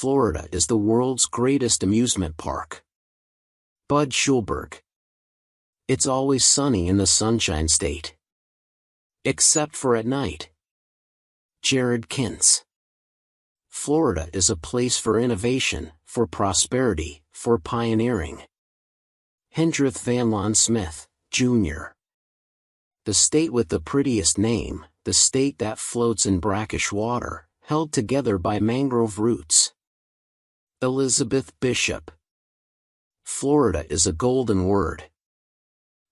Florida is the world's greatest amusement park. Bud Schulberg. It's always sunny in the Sunshine State. Except for at night. Jared Kintz. Florida is a place for innovation, for prosperity, for pioneering. Hendrith Van Loan Smith, Jr. The state with the prettiest name, the state that floats in brackish water, held together by mangrove roots. Elizabeth Bishop. Florida is a golden word.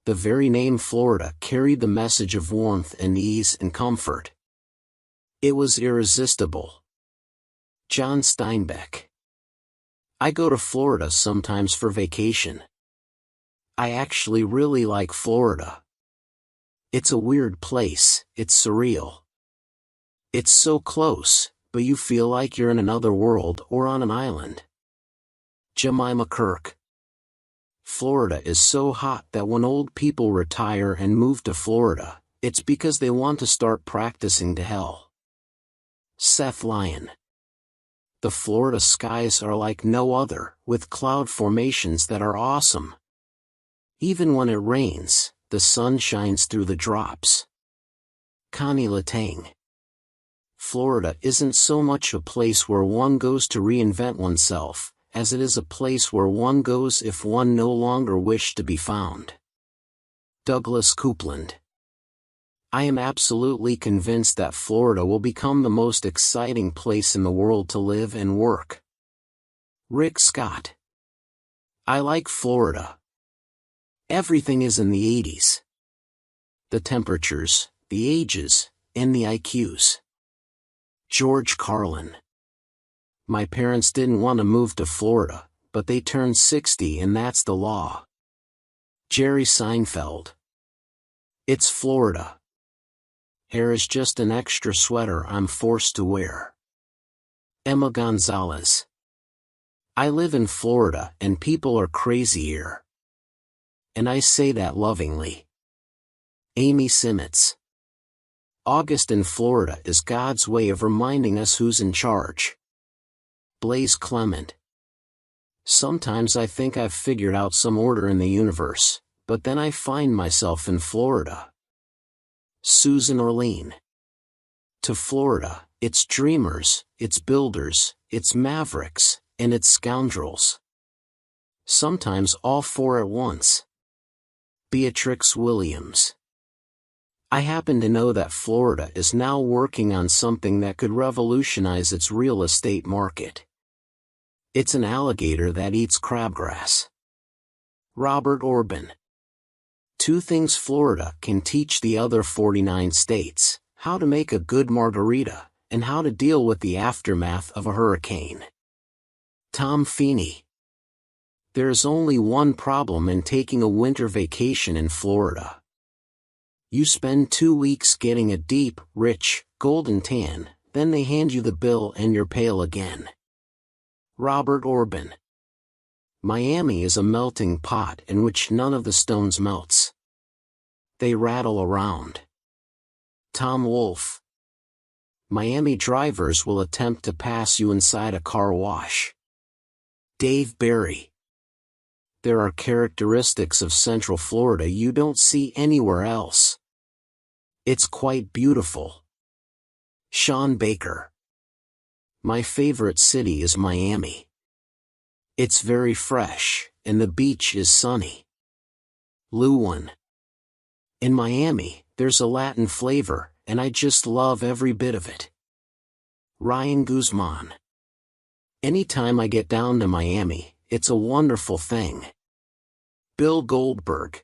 The very name Florida carried the message of warmth and ease and comfort. It was irresistible. John Steinbeck. I go to Florida sometimes for vacation. I actually really like Florida. It's a weird place, it's surreal. It's so close, but you feel like you're in another world or on an island. Jemima Kirk. Florida is so hot that when old people retire and move to Florida, it's because they want to start practicing to hell. Seth Lyon. The Florida skies are like no other, with cloud formations that are awesome. Even when it rains, the sun shines through the drops. Connie Latang. Florida isn't so much a place where one goes to reinvent oneself, as it is a place where one goes if one no longer wished to be found. Douglas Coupland. I am absolutely convinced that Florida will become the most exciting place in the world to live and work. Rick Scott. I like Florida. Everything is in the 80s. The temperatures, the ages, and the IQs. George Carlin. My parents didn't want to move to Florida, but they turned 60 and that's the law. Jerry Seinfeld. It's Florida. Hair is just an extra sweater I'm forced to wear. Emma Gonzalez. I live in Florida and people are crazy here. And I say that lovingly. Amy Simmons. August in Florida is God's way of reminding us who's in charge. Blaise Clement. Sometimes I think I've figured out some order in the universe, but then I find myself in Florida. Susan Orlean. To Florida, it's dreamers, it's builders, it's mavericks, and it's scoundrels. Sometimes all four at once. Beatrix Williams. I happen to know that Florida is now working on something that could revolutionize its real estate market. It's an alligator that eats crabgrass. Robert Orban. 2 things Florida can teach the other 49 states: how to make a good margarita, and how to deal with the aftermath of a hurricane. Tom Feeney. There's only one problem in taking a winter vacation in Florida. You spend 2 weeks getting a deep, rich, golden tan, then they hand you the bill and you're pale again. Robert Orban. Miami is a melting pot in which none of the stones melts. They rattle around. Tom Wolfe. Miami drivers will attempt to pass you inside a car wash. Dave Barry. There are characteristics of Central Florida you don't see anywhere else. It's quite beautiful. Sean Baker. My favorite city is Miami. It's very fresh, and the beach is sunny. Luwan. In Miami, there's a Latin flavor, and I just love every bit of it. Ryan Guzman. Anytime I get down to Miami, it's a wonderful thing. Bill Goldberg.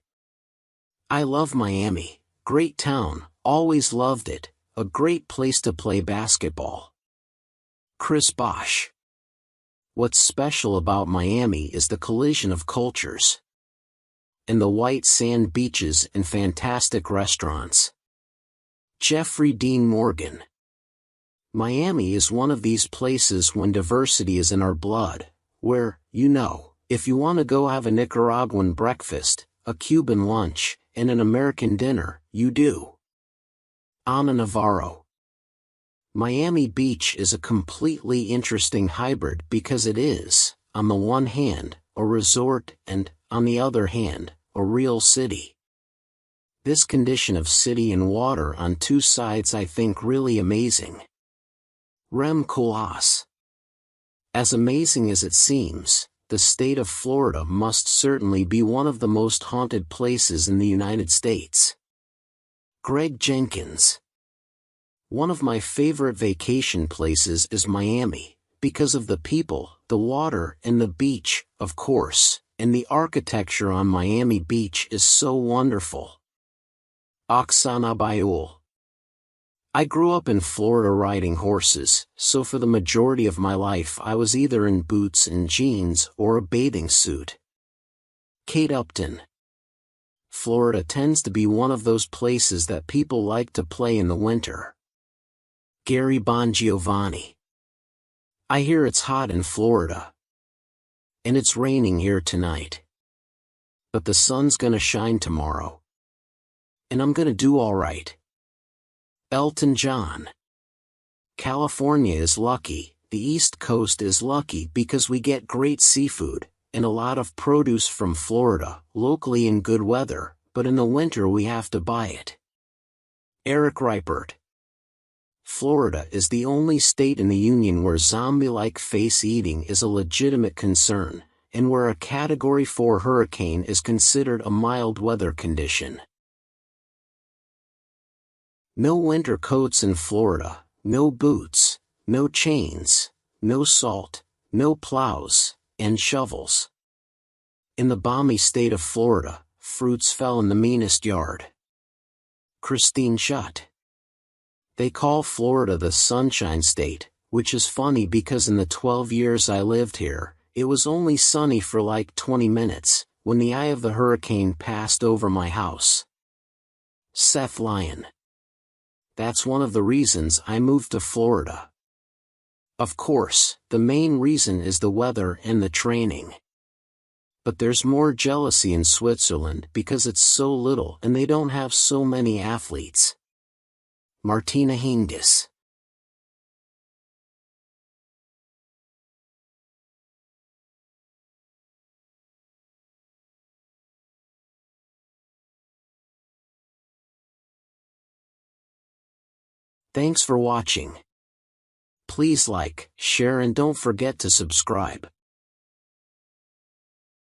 I love Miami, great town, always loved it, a great place to play basketball. Chris Bosch. What's special about Miami is the collision of cultures. And the white sand beaches and fantastic restaurants. Jeffrey Dean Morgan. Miami is one of these places when diversity is in our blood, where, if you want to go have a Nicaraguan breakfast, a Cuban lunch, and an American dinner, you do. Ana Navarro. Miami Beach is a completely interesting hybrid because it is, on the one hand, a resort and, on the other hand, a real city. This condition of city and water on two sides I think really amazing. Rem koolhaas. As amazing as it seems, the state of Florida must certainly be one of the most haunted places in the United States. Greg Jenkins. One of my favorite vacation places is Miami, because of the people, the water, and the beach, of course, and the architecture on Miami Beach is so wonderful. Oksana Bayul. I grew up in Florida riding horses, so for the majority of my life I was either in boots and jeans or a bathing suit. Kate Upton. Florida tends to be one of those places that people like to play in the winter. Gary Bongiovanni. I hear it's hot in Florida. And it's raining here tonight. But the sun's gonna shine tomorrow. And I'm gonna do alright. Elton John. California is lucky, the East Coast is lucky because we get great seafood, and a lot of produce from Florida, locally in good weather, but in the winter we have to buy it. Eric Reipert. Florida is the only state in the Union where zombie-like face eating is a legitimate concern, and where a Category 4 hurricane is considered a mild weather condition. No winter coats in Florida, no boots, no chains, no salt, no plows, and shovels. In the balmy state of Florida, fruits fell in the meanest yard. Christine Schutt. They call Florida the Sunshine State, which is funny because in the 12 years I lived here, it was only sunny for like 20 minutes, when the eye of the hurricane passed over my house. Seth Lyon. That's one of the reasons I moved to Florida. Of course, the main reason is the weather and the training. But there's more jealousy in Switzerland because it's so little and they don't have so many athletes. Martina Hingis. Thanks for watching. Please like, share and don't forget to subscribe.